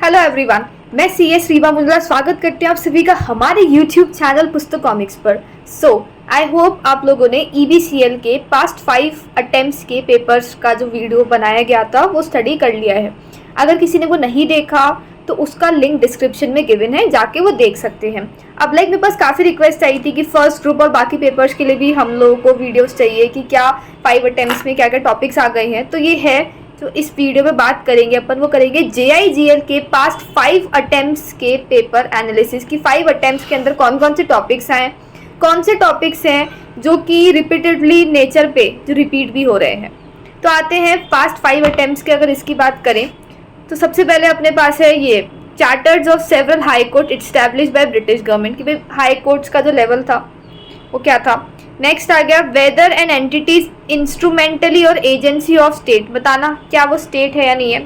Hello everyone, मैं CS Rewa Mundra स्वागत करती हूँ आप सभी का हमारे यूट्यूब चैनल पुस्तक कॉमिक्स पर। आई होप आप लोगों ने ईबीसीएल के पास्ट 5 अटेम्प्ट्स के पेपर्स का जो वीडियो बनाया गया था वो स्टडी कर लिया है। अगर किसी ने वो नहीं देखा तो उसका लिंक डिस्क्रिप्शन में गिवन है, जाके वो देख सकते हैं। अब मेरे पास काफ़ी रिक्वेस्ट आई थी कि फर्स्ट ग्रुप और बाकी पेपर्स के लिए भी हम लोगों को वीडियोस चाहिए कि क्या 5 अटेम्प्ट्स में क्या क्या टॉपिक्स आ गए हैं। तो ये है तो इस वीडियो में बात करेंगे अपन, वो करेंगे JIGL के पास्ट 5 अटेम्प्ट्स के पेपर एनालिसिस की। 5 अटेम्प्ट्स के अंदर कौन कौन से टॉपिक्स आए, कौन से टॉपिक्स हैं जो कि रिपीटेडली नेचर पे जो रिपीट भी हो रहे हैं। तो आते हैं पास्ट 5 अटेम्प्ट्स के। अगर इसकी बात करें तो सबसे पहले अपने पास है ये charters of several high court establish by British government, कि भाई हाई कोर्ट्स का जो लेवल था वो क्या था। नेक्स्ट आ गया वेदर एंड एंटिटीज इंस्ट्रूमेंटली और एजेंसी ऑफ स्टेट, बताना क्या वो स्टेट है या नहीं है।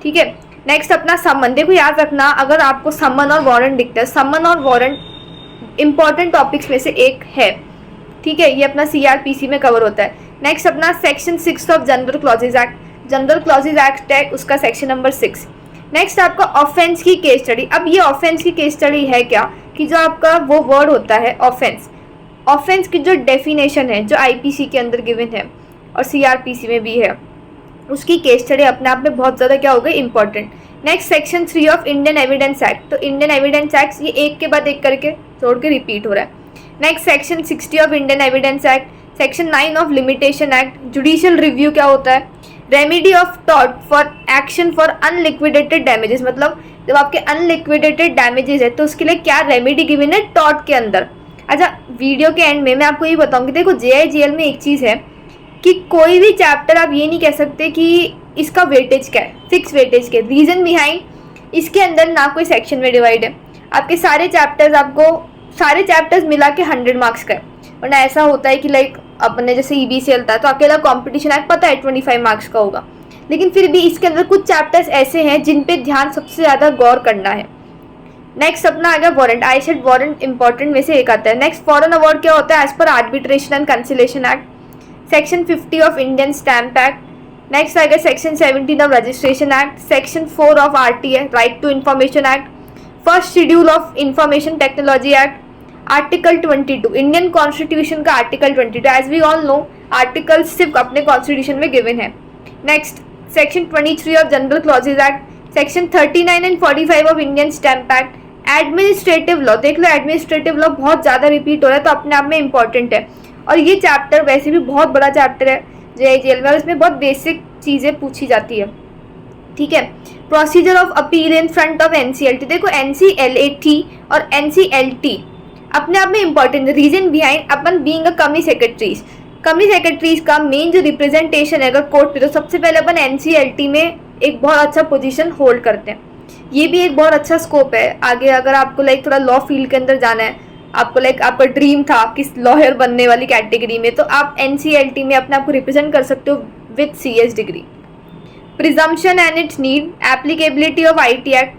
ठीक है। नेक्स्ट अपना समन, देखो याद रखना अगर आपको समन और वारंट दिखता है, समन और वारंट इंपॉर्टेंट टॉपिक्स में से एक है। ठीक है, ये अपना CRPC में कवर होता है। नेक्स्ट अपना section 6 of general clauses act, general clauses act है उसका सेक्शन नंबर 6। नेक्स्ट आपका ऑफेंस की केस स्टडी। अब ये ऑफेंस की केस स्टडी है क्या कि जो आपका वो वर्ड होता है ऑफेंस, ऑफेंस की जो डेफिनेशन है जो IPC के अंदर गिवन है और CRPC में भी है, उसकी केस स्टडी अपने आप में बहुत ज़्यादा क्या हो गई important. Next section 3 of Indian evidence act, तो इंडियन एविडेंस एक्ट ये एक के बाद एक करके छोड़ के रिपीट हो रहा है। Next section 60 of Indian evidence act, section 9 of limitation act, judicial review क्या होता है, remedy of tort for action for unliquidated damages, मतलब जब आपके अनलिक्विडेटेड डैमेजेस है तो उसके लिए क्या रेमेडी गिवन है टॉर्ट के अंदर। अच्छा, वीडियो के एंड में मैं आपको ये बताऊंगी, देखो JIGL में एक चीज़ है कि कोई भी चैप्टर आप ये नहीं कह सकते कि इसका वेटेज क्या है, फिक्स वेटेज क्या है। रीज़न बिहाइंड इसके अंदर ना कोई सेक्शन में डिवाइड है, आपके सारे चैप्टर्स मिला के 100 मार्क्स का है। वरना ऐसा होता है कि लाइक अपने जैसे EBCL था तो अकेला कॉम्पिटिशन एक्ट पता है 25 मार्क्स का होगा, लेकिन फिर भी इसके अंदर कुछ चैप्टर्स ऐसे हैं जिन पे ध्यान सबसे ज़्यादा गौर करना है। नेक्स्ट अपना आ गया warrant, I said warrant important में से एक आता है। नेक्स्ट फॉरेन अवार्ड क्या होता है एज पर arbitration and conciliation act, section 50 of Indian stamp act. Next आ गया section 17 of registration act, section 4 of RTA right to information act, first schedule of information technology act, article 22 Indian constitution का article 22, as we all know article सिर्फ अपने constitution में given है। Next section 23 of general clauses act, section 39 and 45 of Indian stamp act, administrative law, देख लो administrative law बहुत ज़्यादा repeat हो रहा है तो अपने आप में इंपॉर्टेंट है। और ये चैप्टर वैसे भी बहुत बड़ा चैप्टर है JIGL में, इसमें बहुत बेसिक चीज़ें पूछी जाती है। ठीक है। Procedure of appeal in front of NCLT, देखो NCLAT और NCLT अपने आप में इंपॉर्टेंट है। रीजन बिहाइंड अपन बीइंग अ कमी सेक्रेटरीज का मेन जो रिप्रेजेंटेशन है अगर कोर्ट पे, तो सबसे पहले अपन NCLT में एक बहुत अच्छा पोजीशन होल्ड करते हैं। ये भी एक बहुत अच्छा स्कोप है आगे, अगर आपको लाइक थोड़ा लॉ फील्ड के अंदर जाना है, आपको लाइक आपका ड्रीम था किस लॉयर बनने वाली कैटेगरी में, तो आप NCLT में अपने आप को रिप्रेजेंट कर सकते हो with CS degree. Presumption and its need, applicability of IT act,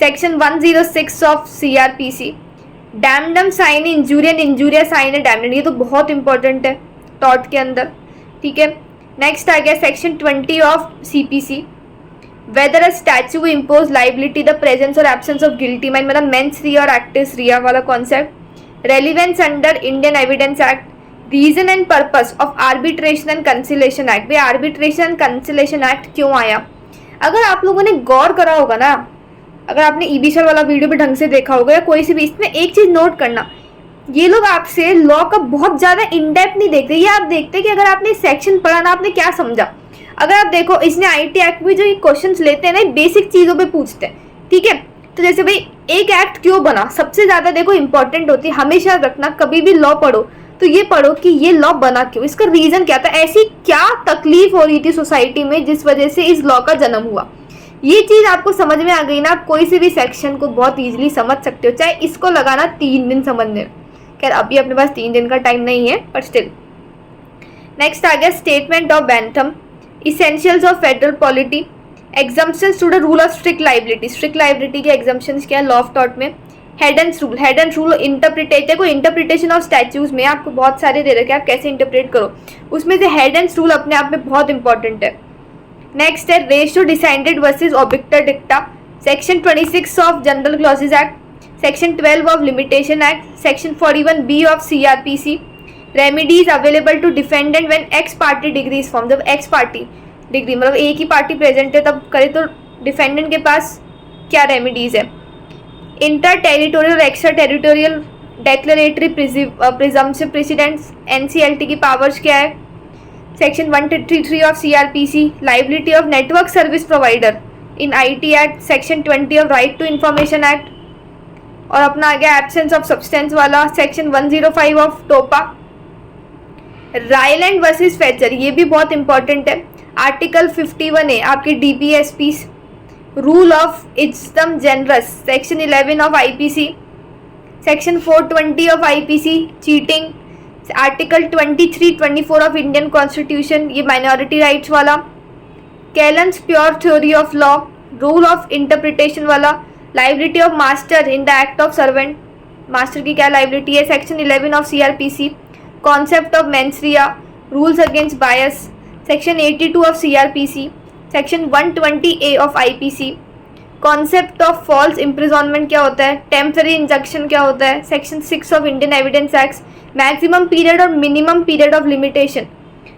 section 106 of CRPC, damnum sine injuria injuria sine है डैमडम, ये तो बहुत इंपॉर्टेंट है टॉर्ट के अंदर। ठीक है। नेक्स्ट आ गया section 20 of CPC, whether a statute impose liability the presence और एब्सेंस ऑफ गिल्टी माइंड, मतलब मेंस रिया और एक्टिस रिया वाला concept. Relevance under Indian evidence Act, reason and purpose of Arbitration and conciliation Act, भाई Arbitration and conciliation Act क्यों आया। अगर आप लोगों ने गौर करा होगा ना, अगर आपने EBCL वाला वीडियो भी ढंग से देखा होगा या कोई से भी, इसमें एक चीज़ नोट करना, ये लोग आपसे लॉ का बहुत ज़्यादा इन डेप्थ नहीं देखते। ये आप देखते कि अगर आपने सेक्शन पढ़ा ना, आपने क्या समझा। अगर आप देखो इसने IT एक्ट में जो ये क्वेश्चंस लेते हैं ना, बेसिक चीज़ों पे पूछते हैं। ठीक है। तो जैसे भाई एक एक्ट क्यों बना, सबसे ज़्यादा देखो इंपॉर्टेंट होती है, हमेशा रखना कभी भी लॉ पढ़ो तो ये पढ़ो कि ये लॉ बना क्यों, इसका रीज़न क्या था, ऐसी क्या तकलीफ हो रही थी सोसाइटी में जिस वजह से इस लॉ का जन्म हुआ। ये चीज़ आपको समझ में आ गई ना, आप कोई से भी सेक्शन को बहुत ईजिली समझ सकते हो, चाहे इसको लगाना 3 दिन समझने। खैर अभी अपने पास 3 दिन का टाइम नहीं है, पर स्टिल। नेक्स्ट आ गया statement of Bentham, essentials of federal polity, exemptions to the rule of strict liability के एग्जम्पशंस क्या है लॉ ऑफ टॉर्ट में। Head and rule interpretation of statutes में आपको बहुत सारे दे रखे हैं, आप कैसे इंटरप्रेट करो, उसमें से हेड एंड रूल अपने आप में बहुत इंपॉर्टेंट है। नेक्स्ट है ratio decidendi versus obiter dicta, section 26 of general clauses act, section 12 of limitation act, section 41B of CRPC, remedies available to defendant when ex parte decree is form, जब ex parte decree मतलब एक ही party present है तब करे तो defendant के पास क्या remedies है। Inter territorial extra territorial declaratory presumptive precedents, NCLT की पावर्स क्या है। Section 133 of CRPC, liability of network service provider in IT act, section 20 of right to information act, और अपना आ गया एब्सेंस ऑफ सब्सटेंस वाला section 105 of TOPA. Rylands versus Fletcher, ये भी बहुत इंपॉर्टेंट है। आर्टिकल 51A आपकी DPSP, rule of ejusdem generis, section 11 of IPC, section 420 of IPC cheating, article 23-24 of Indian constitution, ये माइनॉरिटी राइट्स वाला। Kelsen's pure theory of law, rule of interpretation वाला। Liability of master in the act of servant, master की क्या liability है, section 11 of CRPC। Concept of mens rea, rules against bias, section 82 of CRPC, section 120A of IPC। Concept of false imprisonment क्या होता है, temporary injunction क्या होता है, section 6 of Indian evidence act. Maximum period और मिनिमम पीरियड ऑफ लिमिटेशन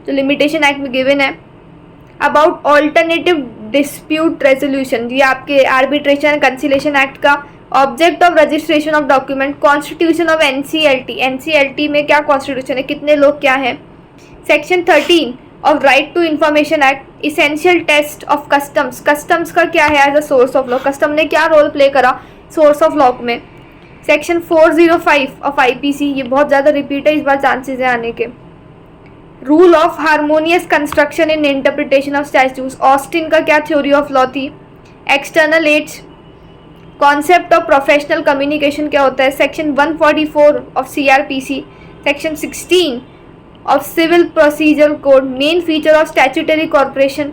जो Limitation Act में given है। अबाउट ऑल्टरनेटिव डिस्प्यूट रेजोल्यूशन, ये आपके आर्बिट्रेशन कंसिलेशन एक्ट का। Object of registration of document, constitution of NCLT में क्या कॉन्स्टिट्यूशन है, कितने लोग क्या हैं। Section 13 of right to information Act. Essential test of customs, customs का क्या है as a source of law, custom ने क्या रोल प्ले करा सोर्स ऑफ लॉ में। सेक्शन 405 ऑफ IPC, ये बहुत ज़्यादा रिपीट है इस बार चांसेस है आने के। Rule of harmonious construction in interpretation of statutes, Austin का क्या थ्योरी ऑफ लॉ थी। External aids, concept of professional communication क्या होता है, section 144 of CRPC, section 16 of Civil Procedure Code, main feature of statutory corporation.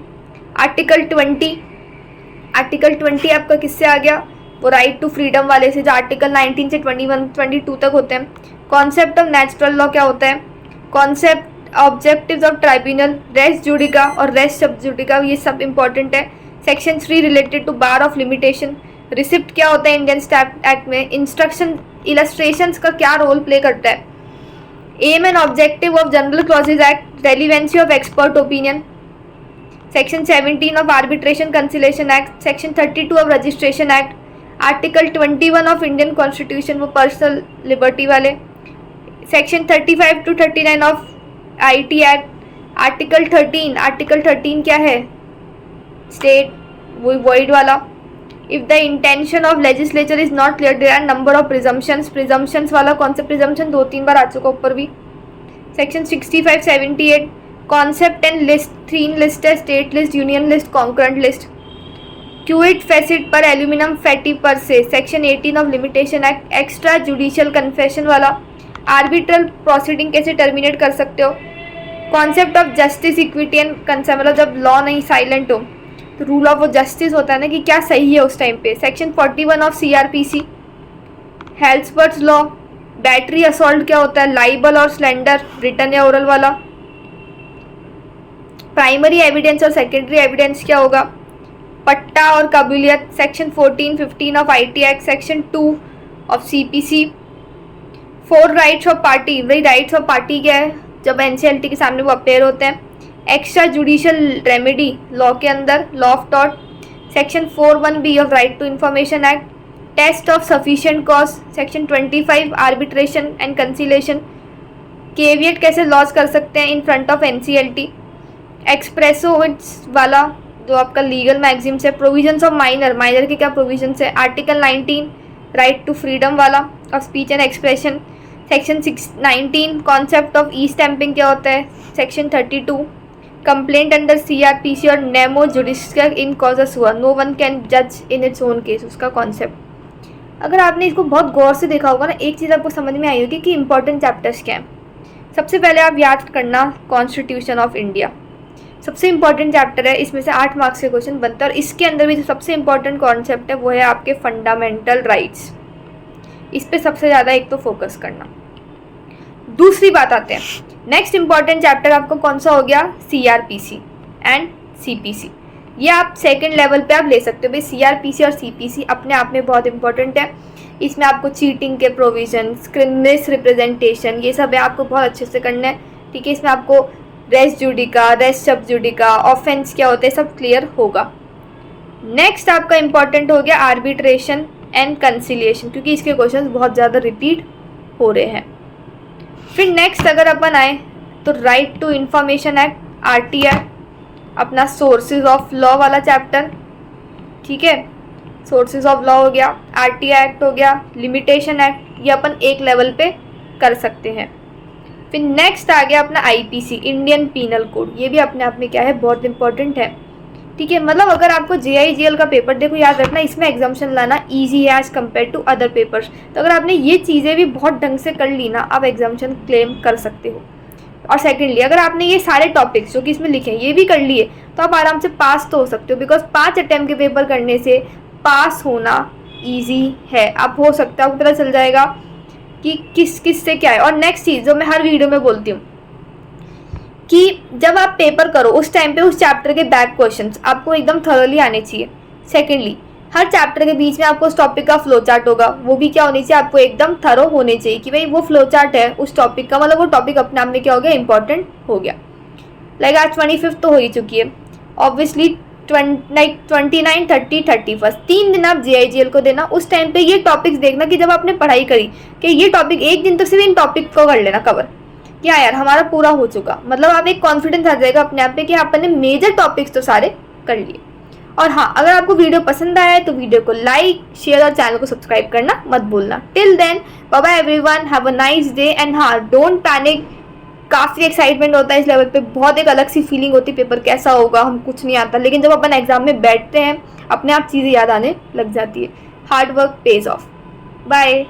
Article 20 आपका किससे आ गया, वो राइट टू फ्रीडम वाले से, जो आर्टिकल 19 से 22 तक होते हैं। कॉन्सेप्ट ऑफ नेचुरल लॉ क्या होता है, concept objectives of tribunal, res judicata और रेस सब जुडिका, ये सब इंपॉर्टेंट है। Section 3 related to bar of limitation. Receipt क्या होता है इंडियन स्टैम्प एक्ट में। इंस्ट्रक्शन इलस्ट्रेशंस का क्या रोल प्ले करता है। Aim and objective of general clauses act, relevancy of expert opinion. Section 17 of arbitration conciliation act, section 32 of registration act, article 21 of Indian constitution, वो personal liberty वाले। Section 35 to 39 of IT act. Article 13 क्या है, state वो void वाला। If the intention of legislature is not clear, there are number of presumptions वाला concept, presumption 2-3 बार आ चुका ऊपर भी। Section 65-78 concept and list, 3 list है, state list, union list, concurrent list. Qui facit per alium facit per se, section 18 of limitation act. Extra judicial confession वाला, arbitral proceeding कैसे terminate कर सकते हो। Concept of justice, equity and consent, मतलब जब law नहीं silent हो तो रूल ऑफ वो जस्टिस होता है ना कि क्या सही है उस टाइम पे। Section 41 of CRPC। Halsbury's law, battery assault क्या होता है, लाइबल और स्लेंडर, रिटन या ओरल वाला। प्राइमरी एविडेंस और सेकेंडरी एविडेंस क्या होगा, पट्टा और कबूलियत, section 14-15 of IT act, section 2 of CPC। 4 rights of party, वही राइट्स ऑफ पार्टी क्या है, जब NCLT के सामने वो अपेयर होते हैं। एक्स्ट्रा जुडिशियल रेमेडी लॉ के अंदर, law of tort, section 41B of right to information Act. Test of sufficient cause, section 25 Arbitration and Conciliation. Caveat कैसे लॉस कर सकते हैं इन फ्रंट ऑफ NCLT। एक्सप्रेसोविट्स वाला जो आपका लीगल मैगजिम्स है। प्रोविजंस ऑफ माइनर के क्या प्रोविजंस है। आर्टिकल 19 राइट टू फ्रीडम वाला of speech and expression. Section 19 concept of e stamping क्या होता है। सेक्शन 32 कंप्लेंट अंडर CRPC और नेमो जुडिशियल इन कॉजस हुआ, नो वन कैन जज इन इट्स ओन केस, उसका कॉन्सेप्ट। अगर आपने इसको बहुत गौर से देखा होगा ना, एक चीज़ आपको समझ में आई होगी कि इंपॉर्टेंट चैप्टर्स क्या हैं। सबसे पहले आप याद करना कॉन्स्टिट्यूशन ऑफ इंडिया सबसे इंपॉर्टेंट चैप्टर है, इसमें से 8 मार्क्स के क्वेश्चन बनते हैं। और इसके अंदर भी जो सबसे इंपॉर्टेंट कॉन्सेप्ट है वो है आपके फंडामेंटल राइट्स। इस पे सबसे ज़्यादा एक तो फोकस करना। दूसरी बात आते हैं, नेक्स्ट इंपॉर्टेंट चैप्टर आपको कौन सा हो गया, CRPC एंड CPC। ये आप सेकंड लेवल पे आप ले सकते हो। भाई CRPC और CPC अपने आप में बहुत इंपॉर्टेंट है। इसमें आपको चीटिंग के प्रोविजन, मिस रिप्रेजेंटेशन, ये सब है, आपको बहुत अच्छे से करना है, ठीक है। इसमें आपको रेस जुडिका, रेस सब जुडिका, ऑफेंस क्या होता है, सब क्लियर होगा। नेक्स्ट आपका इंपॉर्टेंट हो गया आर्बिट्रेशन एंड कंसिलिएशन, क्योंकि इसके क्वेश्चंस बहुत ज़्यादा रिपीट हो रहे हैं। फिर नेक्स्ट अगर अपन आए तो right to information act, RT act, अपना सोर्सेज ऑफ लॉ वाला चैप्टर, ठीक है, सोर्सेज ऑफ लॉ हो गया, RT एक्ट हो गया, लिमिटेशन एक्ट, ये अपन एक लेवल पे कर सकते हैं। फिर नेक्स्ट आ गया अपना IPC, इंडियन पीनल कोड, ये भी अपने आप में क्या है, बहुत इंपॉर्टेंट है, ठीक है। मतलब अगर आपको JIGL का पेपर, देखो याद रखना, इसमें एग्जाम्शन लाना ईजी है as compare to other papers. तो अगर आपने ये चीज़ें भी बहुत ढंग से कर ली ना, आप एग्जाम्शन क्लेम कर सकते हो। और सेकेंडली अगर आपने ये सारे टॉपिक्स जो कि इसमें लिखे हैं ये भी कर लिए, तो आप आराम से पास तो हो सकते हो, बिकॉज 5 अटैम्प्ट के पेपर करने से पास होना ईजी है। आप हो सकता है, आपको पता चल जाएगा कि किस से क्या है। और नेक्स्ट चीज़ जो मैं हर वीडियो में बोलती हूँ कि जब आप पेपर करो उस टाइम पे उस चैप्टर के बैक क्वेश्चंस आपको एकदम थॉरली आने चाहिए। सेकेंडली हर चैप्टर के बीच में आपको उस टॉपिक का फ्लो चार्ट होगा, वो भी क्या होनी चाहिए, आपको एकदम थरो होने चाहिए कि भाई वो फ्लो चार्ट है उस टॉपिक का, मतलब वो टॉपिक अपने आप में क्या हो गया, इंपॉर्टेंट हो गया। लाइक आज 25 तो हो ही चुकी है ऑब्वियसली, 29, 30, 31 3 दिन आप JIGL को देना। उस टाइम पे ये टॉपिक्स देखना कि जब आपने पढ़ाई करी कि ये टॉपिक, एक दिन तो सिर्फ इन टॉपिक को कर लेना कवर, क्या यार हमारा पूरा हो चुका, मतलब आप एक कॉन्फिडेंस आ जाएगा अपने आप पे कि आपने मेजर टॉपिक्स तो सारे कर लिए। और हाँ, अगर आपको वीडियो पसंद आया है तो वीडियो को लाइक, शेयर और चैनल को सब्सक्राइब करना मत भूलना। Till then bye bye everyone, have a nice day and हाँ डोंट पैनिक। काफ़ी एक्साइटमेंट होता है इस लेवल पे, बहुत एक अलग सी फीलिंग होती है, पेपर कैसा होगा हम कुछ नहीं आता, लेकिन जब अपन एग्जाम में बैठते हैं अपने आप चीज़ें याद आने लग जाती है। Hard work pays off. Bye.